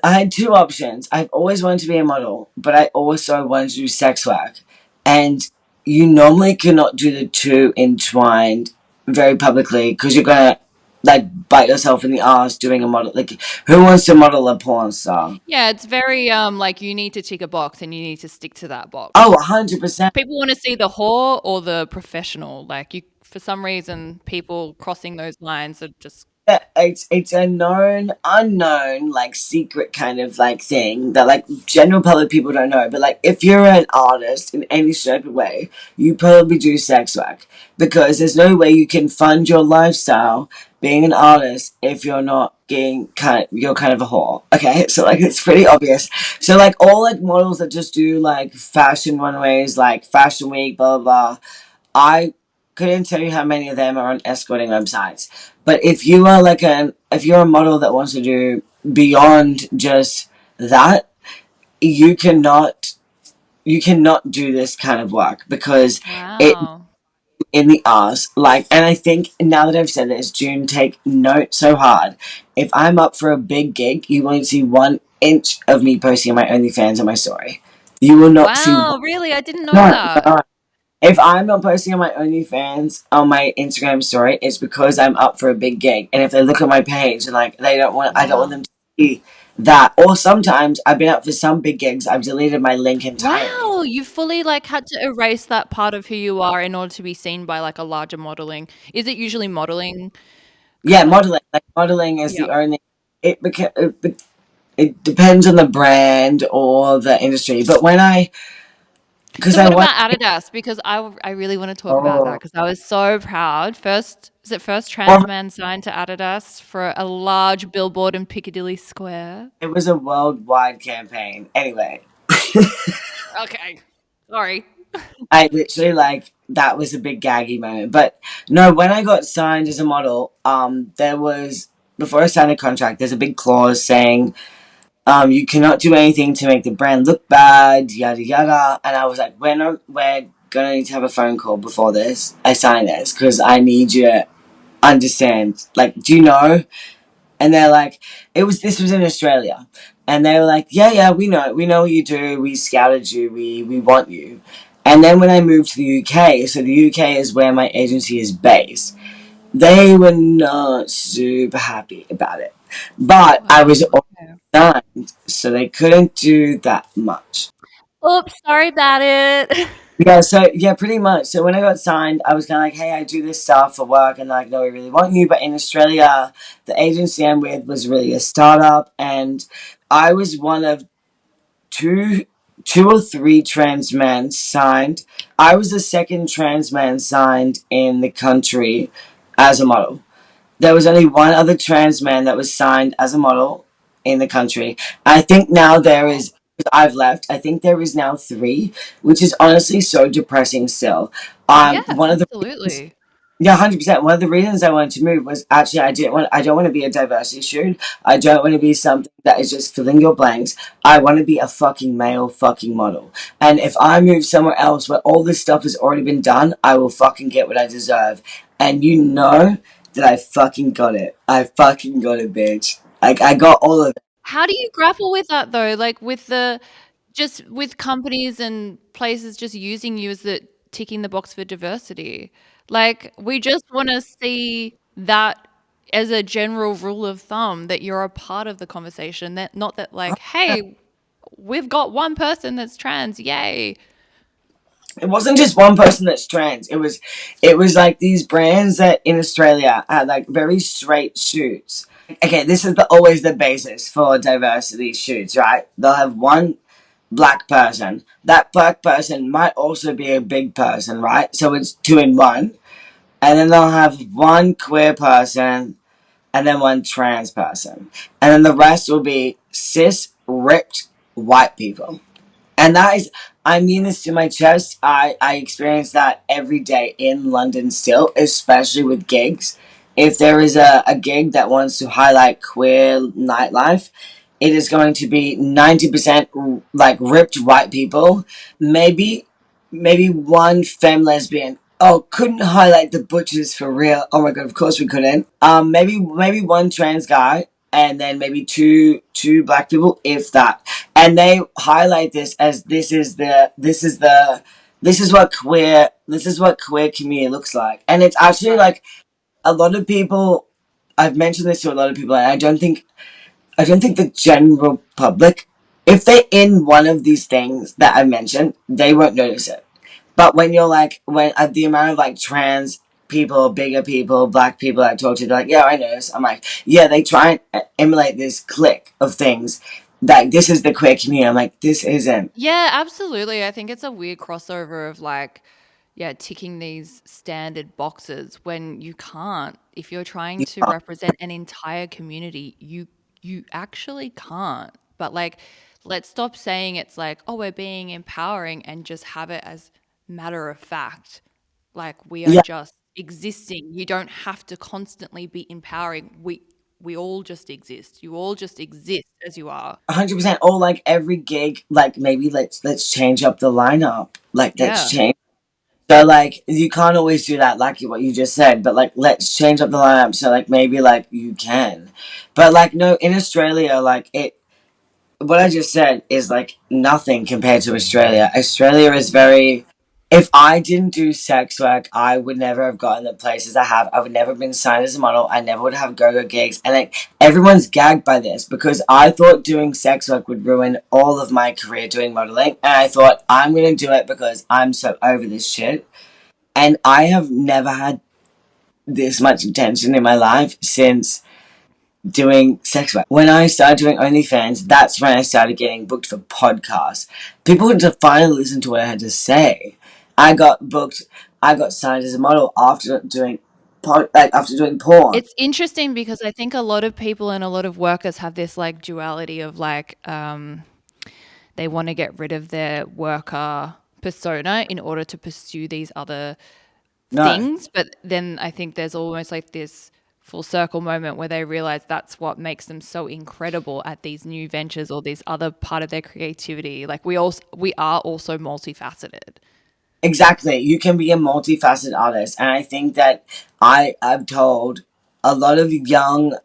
I had two options. I've always wanted to be a model, but I also wanted to do sex work. And you normally cannot do the two entwined very publicly because you're gonna like bite yourself in the ass doing a model. Like, who wants to model a porn star? Yeah, it's very like you need to tick a box and you need to stick to that Oh, box. 100%. People want to see the whore or the professional. Like you, for some reason, people crossing those lines are just It's a known unknown like secret kind of like thing that like general public people don't know, but like if you're an artist in any shape of way, you probably do sex work because there's no way you can fund your lifestyle being an artist if you're not getting you're kind of a whore. Okay, so like it's pretty obvious. So like all like models that just do like fashion runways, like fashion week, blah blah blah. I couldn't tell you how many of them are on escorting websites. But if you are like if you're a model that wants to do beyond just that, you cannot you cannot do this kind of work because it Wow. in the ass. Like, and I think now that I've said this, June, take note so hard. If I'm up for a big gig, you won't see 1 inch of me posting on my OnlyFans on my story. You will not see. Wow, really? I didn't know No, that. no. If I'm not posting on my OnlyFans on my Instagram story, it's because I'm up for a big gig. And if they look at my page and like I don't want Wow. them to see that. Or sometimes I've been up for some big gigs, I've deleted my link entirely. Wow, you fully, like, had to erase that part of who you are in order to be seen by, like, a larger modeling. Is it usually modeling Yeah, kind of? modeling. Like modeling is Yeah. the only. It depends on the brand or the industry. But because So I what want. about Adidas? Because I really wanna talk about that Oh, because I was so proud. First trans well, man signed to Adidas for a large billboard in Piccadilly Square? it was a worldwide campaign. Anyway, Okay. Sorry. I literally like that was a big gaggy moment. But no, when I got signed as a model, there was before I signed the contract, there's a big clause saying, you cannot do anything to make the brand look bad, yada yada. And I was like, we're gonna need to have a phone call before this. I sign this because I need you to understand. Like, do you know? And they're like, this was in Australia, and they were like, yeah, we know what you do. We scouted you. We want you. And then when I moved to the UK, so the UK is where my agency is based. They were not super happy about it, but I Wow, was already okay. signed, so they couldn't do that much. Oops, sorry about it. Yeah, so yeah, pretty much. So when I got signed, I was kind of like, "Hey, I do this stuff for work," and they're like, "No, we really want you." But in Australia, the agency I'm with was really a startup, and I was one of two, two or three trans men signed. I was the second trans man signed in the country as a model. There was only one other trans man that was signed as a model in the country. I think now there Wow. is. I've left. I think there is now three, which is honestly so depressing. Still, Yeah, one of the reasons, absolutely. yeah, 100%. One of the reasons I wanted to move was actually I don't want to be a diversity shoot. I don't want to be something that is just filling your blanks. I want to be a fucking male fucking model. And if I move somewhere else where all this stuff has already been done, I will fucking get what I deserve. And you know that I fucking got it. I fucking got it, bitch. Like I got all of it. How do you grapple with that though? Like with the just with companies and places just using you as the ticking the box for diversity. Like we just want to see that as a general rule of thumb that you're a part of the conversation, that not that like, hey, we've got one person that's trans, yay. It wasn't just one person that's trans. It was like these brands that in Australia had like very straight shoots. Okay, this is always the basis for diversity shoots, right? They'll have one black person. That black person might also be a big person, right? So it's two in one. And then they'll have one queer person and then one trans person. And then the rest will be cis, ripped white people. And that is, I mean this to my chest. I experience that every day in London still, especially with gigs. If there is a gig that wants to highlight queer nightlife, it is going to be 90% like ripped white people, maybe maybe one femme lesbian. Oh, couldn't highlight the butchers for real. Oh my god, of course we couldn't. Maybe one trans guy, and then maybe two black people, if that. And they highlight this as this is what queer community looks like. And it's actually Right. like a lot of people. I've mentioned this to a lot of people, and I don't think the general public, if they're in one of these things that I mentioned, they won't notice it. But when you're like, when the amount of like trans people, bigger people, black people I talk to, they're like, yeah, I notice. I'm like, yeah, they try and emulate this clique of things. Like, this is the queer community. I'm like, this isn't. Yeah, absolutely. I think it's a weird crossover of like, yeah, ticking these standard boxes when you can't. If you're trying to represent an entire community, you actually can't. But like, let's stop saying it's like, oh, we're being empowering and just have it as matter of fact. Like we are Yeah, just existing. You don't have to constantly be empowering. We all just exist. You all just exist as you are. 100%. Or like every gig, like maybe let's change up the lineup. Like let's Yeah. change. So like you can't always do that, like what you just said. But like let's change up the lineup. So like maybe like you can, but like no, in Australia, like it. What I just said is like nothing compared to Australia. Australia is very. If I didn't do sex work, I would never have gotten the places I have. I would never have been signed as a model. I never would have go-go gigs. And like everyone's gagged by this because I thought doing sex work would ruin all of my career doing modeling. And I thought I'm gonna do it because I'm so over this shit. And I have never had this much attention in my life since doing sex work. When I started doing OnlyFans, that's when I started getting booked for podcasts. People had to finally listen to what I had to say. I got booked. I got signed as a model after doing after doing porn. It's interesting because I think a lot of people and a lot of workers have this like duality of like they want to get rid of their worker persona in order to pursue these other No, things. But then I think there's almost like this full circle moment where they realize that's what makes them so incredible at these new ventures or these other part of their creativity. Like we are also multifaceted. exactly. You can be a multifaceted artist, and I think that I have told a lot of young,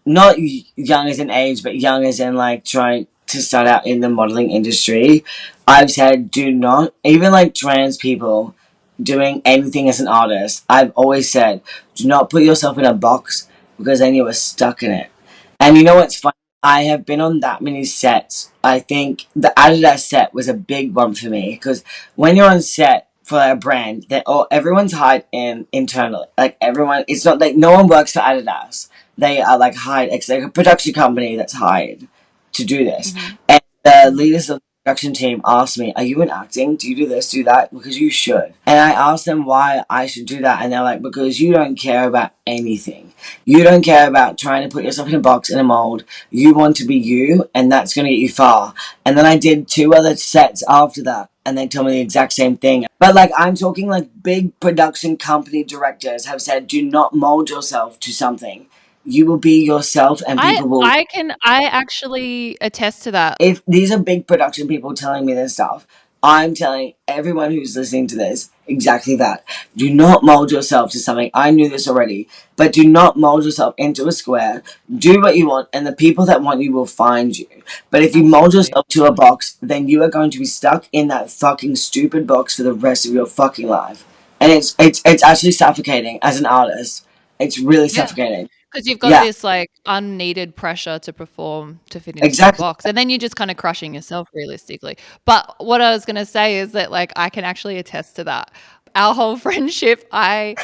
not young as in age, but young as in like trying to start out in the modeling industry. I've said do not, even like trans people doing anything as an artist. I've always said do not put yourself in a box because then you are stuck in it. And you know what's funny? I have been on that many sets. I think the Adidas set was a big one for me because when you're on set for a brand, that everyone's hired in internally. Like everyone, it's not like no one works for Adidas. They are like hired. It's like a production company that's hired to do this. Hmm. And the Hmm. leaders of the production team asked me, "Are you in acting? Do you do this, do that? Because you should." And I asked them why I should do that, and they're like, "Because you don't care about anything. You don't care about trying to put yourself in a box in a mold. You want to be you, and that's going to get you far." And then I did two other sets after that, and they told me the exact same thing. But like I'm talking like big production company directors have said, do not mold yourself to something. You will be yourself, and people will. I actually attest to that. If these are big production people telling me this stuff, I'm telling everyone who's listening to this exactly that. Do not mold yourself to something. I knew this already, but do not mold yourself into a square. Do what you want, and the people that want you will find you. But if you mold Absolutely. yourself to a box, then you are going to be stuck in that fucking stupid box for the rest of your fucking life. And it's actually suffocating as an artist. It's really Yeah. suffocating. Because you've got Yeah, this like unneeded pressure to perform to fit into a exactly. box. And then you're just kind of crushing yourself realistically. But what I was going to say is that like I can actually attest to that. Our whole friendship, I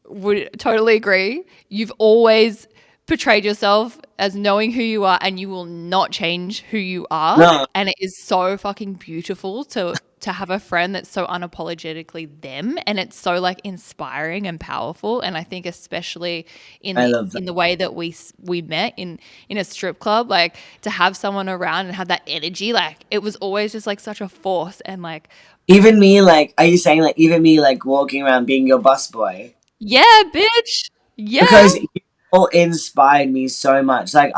would totally agree. You've always portrayed yourself as knowing who you are and you will not change who you are. No, And it is so fucking beautiful to have a friend that's so unapologetically them, and it's so like inspiring and powerful. And I think especially I love that. in the way that we met in a strip club, like to have someone around and have that energy, like it was always just like such a force. And like, Even me, like, are you saying like even me, like walking around being your busboy? yeah, bitch. Yeah. Because you all inspired me so much. Like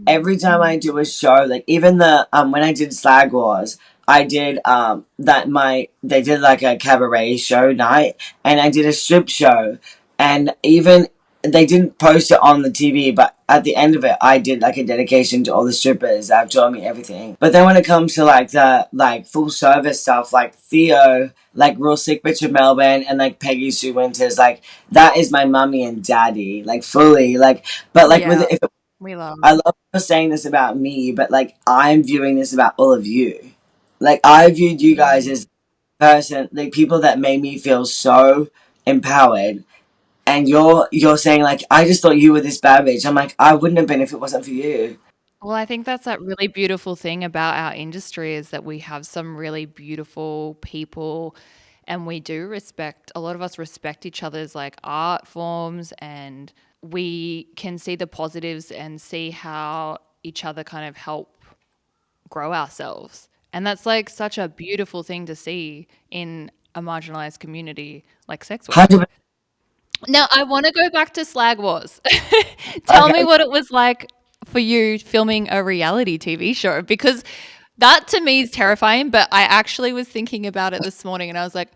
every time I do a show, like even the when I did Slag Wars, I did that my they did like a cabaret show night, and I did a strip show, and even they didn't post it on the TV, but at the end of it, I did like a dedication to all the strippers that have taught me everything. But then when it comes to like the like full service stuff, like Theo, like Real Sick Bitch of Melbourne, and like Peggy Sue Winters, like that is my mummy and daddy, like fully, like. But like with Yeah. it, if We love. I love you saying this about me, but like I'm viewing this about all of you. Like I viewed you guys Mm. as person, like people that made me feel so empowered. And you're saying like I just thought you were this bad bitch. I'm like I wouldn't have been if it wasn't for you. Well, I think that's that really beautiful thing about our industry is that we have some really beautiful people, and we do respect, a lot of us respect each other's like art forms, and we can see the positives and see how each other kind of help grow ourselves. And that's like such a beautiful thing to see in a marginalized community like sex work. 100%. Now, I want to go back to Slag Wars. Tell me Okay. what it was like for you filming a reality TV show, because that to me is terrifying. But I actually was thinking about it this morning and I was like,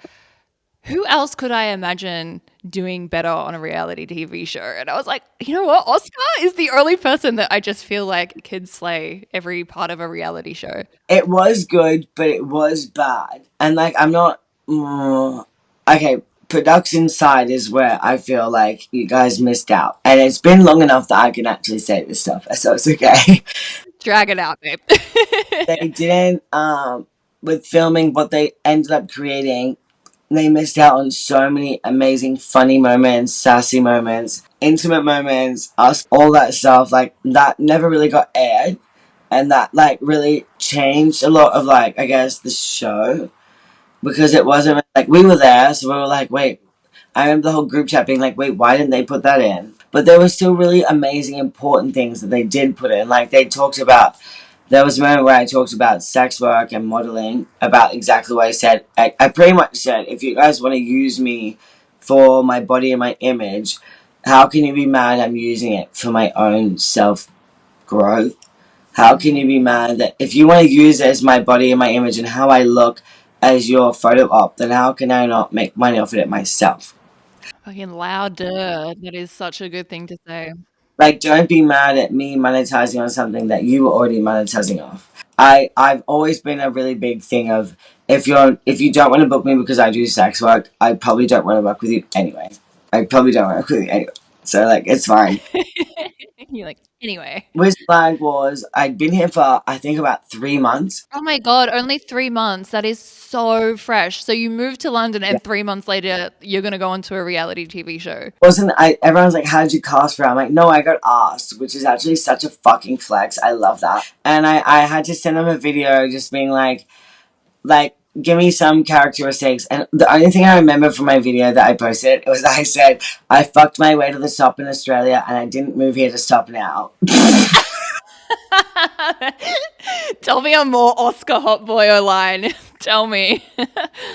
who else could I imagine doing better on a reality TV show? And I was like, you know what? Oscar is the only person that I just feel like can slay every part of a reality show. It was good, but it was bad. And like, I'm not. Okay, production side is where I feel like you guys missed out. And it's been long enough that I can actually say this stuff, so it's okay. Drag it out, babe. They didn't, with filming what they ended up creating, they missed out on so many amazing funny moments, sassy moments, intimate moments, us, all that stuff. Like, that never really got aired. And that, like, really changed a lot of, like, I guess, the show. Because it wasn't, like, we were there, so we were like, wait. I remember the whole group chat being like, wait, why didn't they put that in? But there were still really amazing, important things that they did put in. Like, they talked about, there was a moment where I talked about sex work and modeling, about exactly what I said. I pretty much said, if you guys want to use me for my body and my image, how can you be mad I'm using it for my own self growth? How can you be mad that if you want to use it as my body and my image and how I look as your photo op, then how can I not make money off of it myself? Fucking louder. That is such a good thing to say. Like, don't be mad at me monetizing on something that you were already monetizing off. I've always been a really big thing of, if you don't want to book me because I do sex work, I probably don't want to work with you anyway. I probably don't want to work with you anyway. So like, it's fine. You're like, anyway. With Flag Wars, I'd been here for I think about 3 months. Oh my God, only 3 months. That is so fresh. So you moved to London Yeah. and 3 months later, you're going to go onto a reality TV show. Wasn't I? Everyone's like, "How did you cast for it?" I'm like, "No, I got asked," which is actually such a fucking flex. I love that. And I had to send them a video just being like, give me some characteristics. And the only thing I remember from my video that I posted was I said, I fucked my way to the top in Australia and I didn't move here to stop now. Tell me a more Oscar HotBoiYo line. Tell me.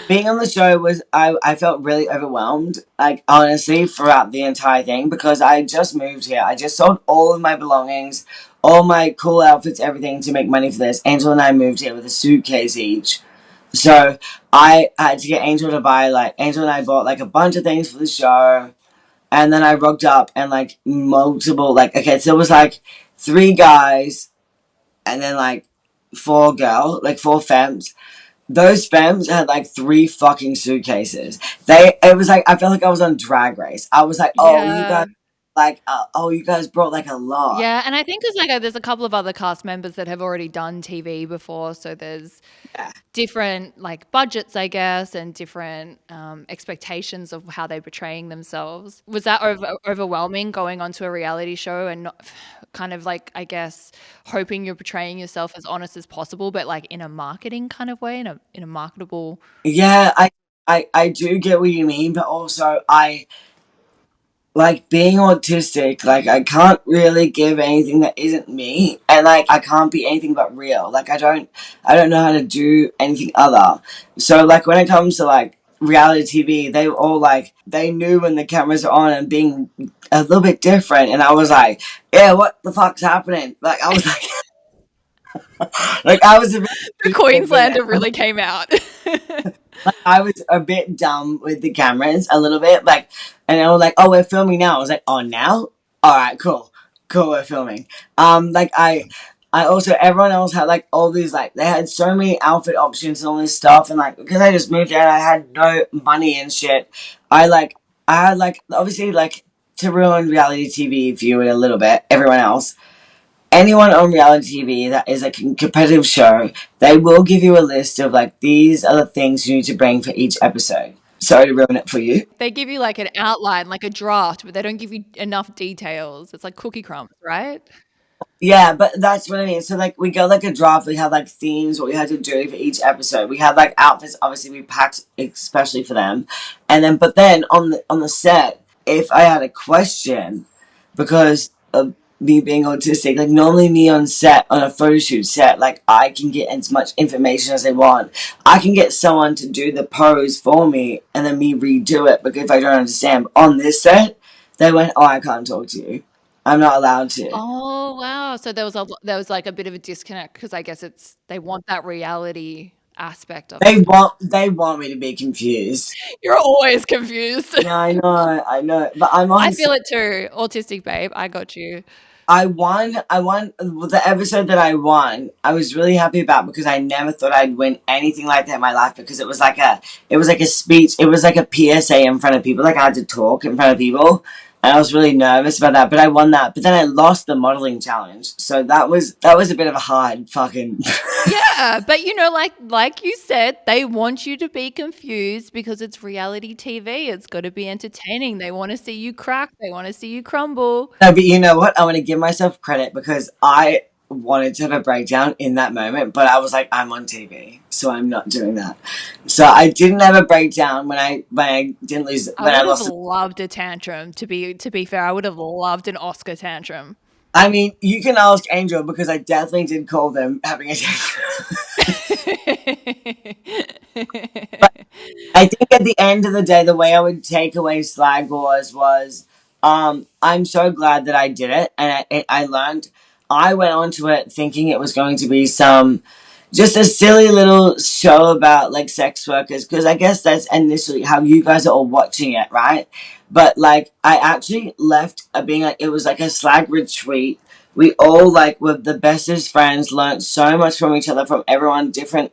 Being on the show was, I felt really overwhelmed, like, honestly, throughout the entire thing, because I just moved here. I just sold all of my belongings, all my cool outfits, everything to make money for this. Angel and I moved here with a suitcase each. So I had to get Angel to buy, like, Angel and I bought like a bunch of things for the show. And then I rocked up and like multiple, like, okay, so it was like 3 guys and then like 4 girls, like 4 femmes. Those femmes had like 3 fucking suitcases. It was like, I felt like I was on Drag Race. I was like, oh, you Yeah. guys, like, oh, you guys brought like a lot. Yeah, and I think there's a couple of other cast members that have already done TV before, so there's Yeah. different like budgets, I guess, and different expectations of how they're portraying themselves. Was that overwhelming going onto a reality show and not, kind of like, I guess, hoping you're portraying yourself as honest as possible, but like in a marketing kind of way, in a marketable. Yeah, I do get what you mean, but also I like being autistic, like I can't really give anything that isn't me, and like I can't be anything but real. Like I don't know how to do anything other. So like when it comes to like reality TV, they were all like they knew when the cameras are on and being a little bit different, and I was like, yeah, what the fuck's happening? Like I was like, like I was a bit The stupid with it. Queenslander really came out. I was a bit dumb with the cameras, a little bit, like, and they were like, "Oh, we're filming now." I was like, "Oh, now? All right, cool, we're filming." Like I also everyone else had like all these like they had so many outfit options and all this stuff, and like because I just moved out, I had no money and shit. I had like obviously like to ruin reality TV view it a little bit. Everyone else, anyone on reality TV that is a competitive show, they will give you a list of like these are the things you need to bring for each episode. Sorry to ruin it for you. They give you like an outline, like a draft, but they don't give you enough details. It's like cookie crumbs, right? Yeah, but that's what I mean. So like we got like a draft, we had like themes, what we had to do for each episode. We had like outfits, obviously we packed especially for them. And then but then on the set, if I had a question, because me being autistic. Like normally me on set, on a photo shoot set, like I can get as much information as I want. I can get someone to do the pose for me and then me redo it because if I don't understand. On this set, they went, "Oh, I can't talk to you. I'm not allowed to." Oh, wow. So there was like a bit of a disconnect because I guess they want that reality aspect of it. They want me to be confused. You're always confused. Yeah, I know. But I'm I on feel it too. Autistic babe, I got you. I won the episode that I won. I was really happy about because I never thought I'd win anything like that in my life because it was like a speech. It was like a PSA in front of people. Like I had to talk in front of people, and I was really nervous about that. But I won that. But then I lost the modeling challenge, so that was a bit of a hard fucking. Yeah, but like you said, they want you to be confused because it's reality TV. It's got to be entertaining. They want to see you crack. They want to see you crumble. No, but you know what? I want to give myself credit because I wanted to have a breakdown in that moment, but I was like, I'm on TV, so I'm not doing that. So I didn't have a breakdown when I didn't lose I when I would have lost. loved a tantrum. To be fair, I would have loved an Oscar tantrum. I mean, you can ask Angel because I definitely did call them having a I think at the end of the day, the way I would take away Slag Wars was, I'm so glad that I did it, and I learned. I went onto it thinking it was going to be just a silly little show about like sex workers, because I guess that's initially how you guys are all watching it, right? But like, I actually left being like, it was like a slag retreat. We all like were the bestest friends, learned so much from each other, from everyone, different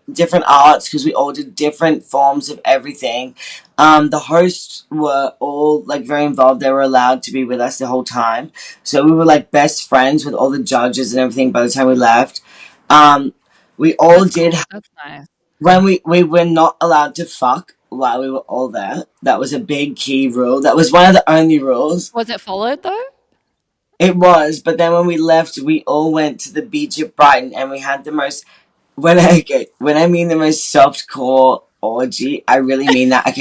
arts, because we all did different forms of everything. The hosts were all like very involved. They were allowed to be with us the whole time, so we were like best friends with all the judges and everything. By the time we left, um, we all That's did cool. That's nice. when we were not allowed to fuck while we were all there. That was a big key rule. That was one of the only rules. Was it followed though? It was, but then when we left, we all went to the beach at Brighton, and we had the most. When I mean the most soft core orgy, I really mean that. Okay.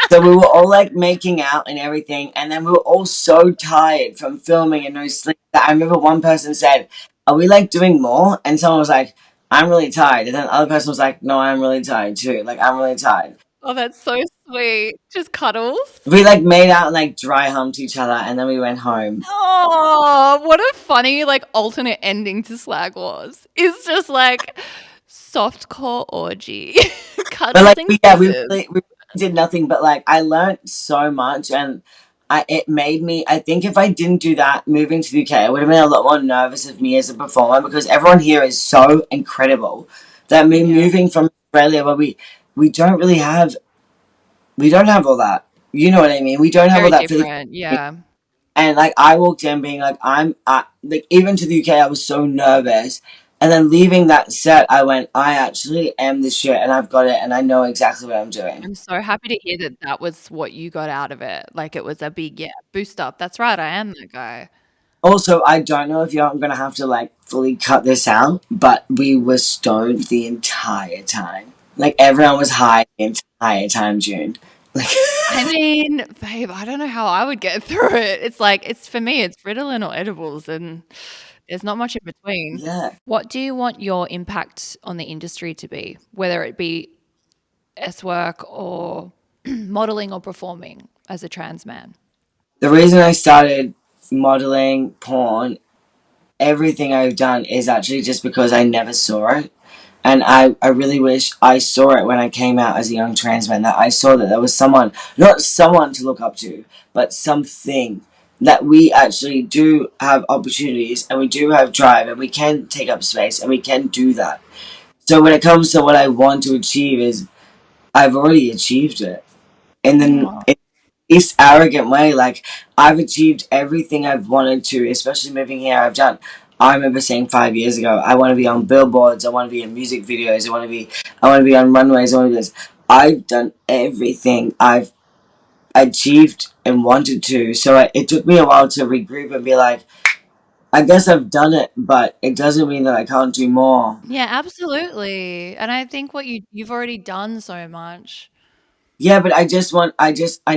So we were all like making out and everything, and then we were all so tired from filming and no sleep that I remember one person said, "Are we like doing more?" And someone was like, "I'm really tired," and then the other person was like, "No, I'm really tired too. Like I'm really tired." Oh, that's so sweet. Just cuddles. We like made out and like dry humped each other, and then we went home. Oh, what a funny like alternate ending to Slag Wars. It's just like softcore orgy, But cuddles like and we kisses. really did nothing. But like I learned so much, and it made me. I think if I didn't do that, moving to the UK, I would have been a lot more nervous of me as a performer because everyone here is so incredible that me Yeah, moving from Australia, where we don't really have we don't have all that. You know what I mean? We don't have all very that feeling. different. Yeah. And like I walked in being like like even to the UK I was so nervous, and then leaving that set I went, I actually am the shit and I've got it and I know exactly what I'm doing. I'm so happy to hear that that was what you got out of it. Like it was a big, yeah, boost up. That's right. I am that guy. Also, I don't know if you're gonna have to like fully cut this out, but we were stoned the entire time. Like everyone was high the entire time, June. Like I mean, babe, I don't know how I would get through it. It's like, it's for me, it's Ritalin or edibles, and there's not much in between. yeah. What do you want your impact on the industry to be, whether it be S work or modeling or performing as a trans man? The reason I started modeling porn, everything I've done is actually just because I never saw it. And I really wish I saw it when I came out as a young trans man, that I saw that there was someone, not someone to look up to, but something that we actually do have opportunities and we do have drive and we can take up space and we can do that. So when it comes to what I want to achieve is I've already achieved it. And then Oh, this arrogant way. Like I've achieved everything I've wanted to, especially moving here. I've done. I remember saying 5 years ago, I want to be on billboards. I want to be in music videos. I want to be on runways. I want to do this. I've done everything I've achieved and wanted to. So it took me a while to regroup and be like, I guess I've done it, but it doesn't mean that I can't do more. yeah, absolutely. And I think you've already done so much. Yeah, but I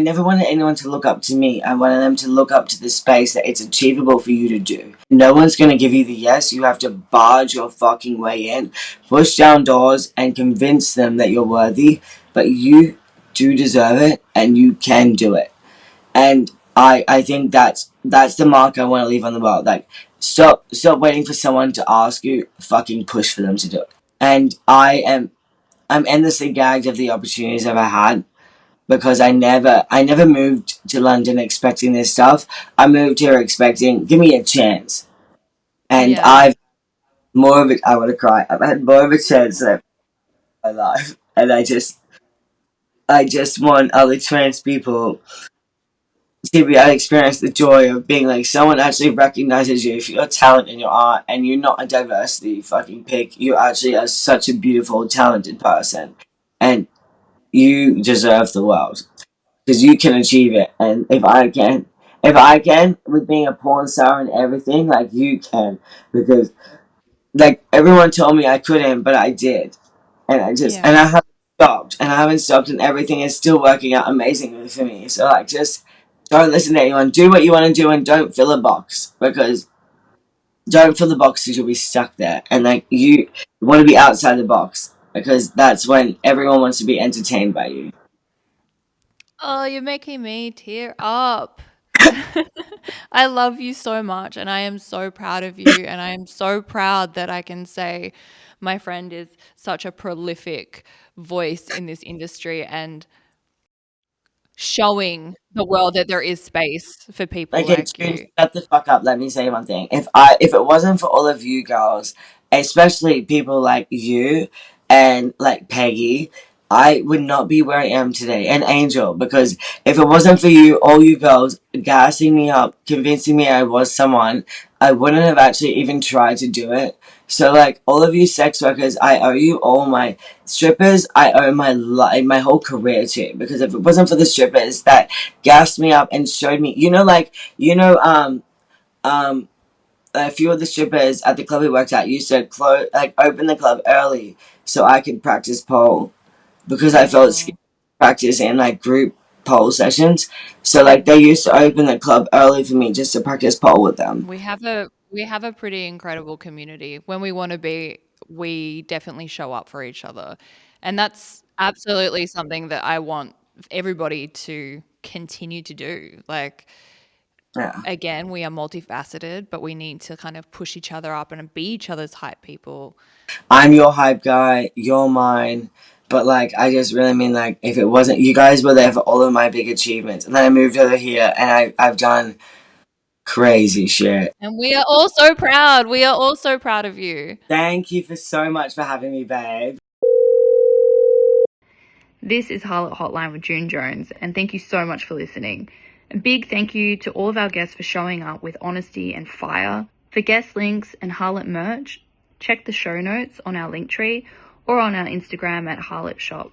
never wanted anyone to look up to me. I wanted them to look up to the space that it's achievable for you to do. No one's going to give you the yes. You have to barge your fucking way in, push down doors, and convince them that you're worthy. But you do deserve it, and you can do it. And I think that's the mark I want to leave on the world. Like, stop waiting for someone to ask you. Fucking push for them to do it. And I'm endlessly gagged of the opportunities I've had because I never moved to London expecting this stuff. I moved here expecting give me a chance, and Yeah. I've more of it. I want to cry. I've had more of a chance in my life, and I just want other trans people to be able to experience the joy of being like someone actually recognizes you for your talent and your art, and you're not a diversity fucking pig. You actually are such a beautiful, talented person, and you deserve the world. Because you can achieve it. And if I can, with being a porn star and everything, like you can, because like everyone told me I couldn't, but I did, and Yeah. I haven't stopped, and I haven't stopped, and everything is still working out amazingly for me. So like, just don't listen to anyone. Do what you want to do, and don't fill a box because don't fill the box because you'll be stuck there. And like you want to be outside the box because that's when everyone wants to be entertained by you. Oh, you're making me tear up. I love you so much, and I am so proud of you, and I am so proud that I can say my friend is such a prolific voice in this industry and showing the world that there is space for people Okay, like June, you. shut the fuck up. Let me say one thing. If it wasn't for all of you girls, especially people like you and like Peggy, I would not be where I am today. And Angel, because if it wasn't for you, all you girls gassing me up, convincing me I was someone, I wouldn't have actually even tried to do it. So like all of you sex workers, I owe you all my strippers. I owe my whole career to because if it wasn't for the strippers that gassed me up and showed me, um, a few of the strippers at the club we worked at used to open the club early so I could practice pole because I felt scared Oh, to practice in like group pole sessions. So like they used to open the club early for me just to practice pole with them. we have a pretty incredible community. When we want to be, we definitely show up for each other. And that's absolutely something that I want everybody to continue to do. Like, Yeah. again, we are multifaceted, but we need to kind of push each other up and be each other's hype people. I'm your hype guy, you're mine. But like, I just really mean like, if it wasn't, you guys were there for all of my big achievements, and then I moved over here, and I've done crazy shit. And we are all so proud. We are all so proud of you. Thank you for so much for having me, babe. This is Harlot Hotline with June Jones, and thank you so much for listening. A big thank you to all of our guests for showing up with honesty and fire. For guest links and Harlot merch, check the show notes on our link tree or on our Instagram at Harlot Shop.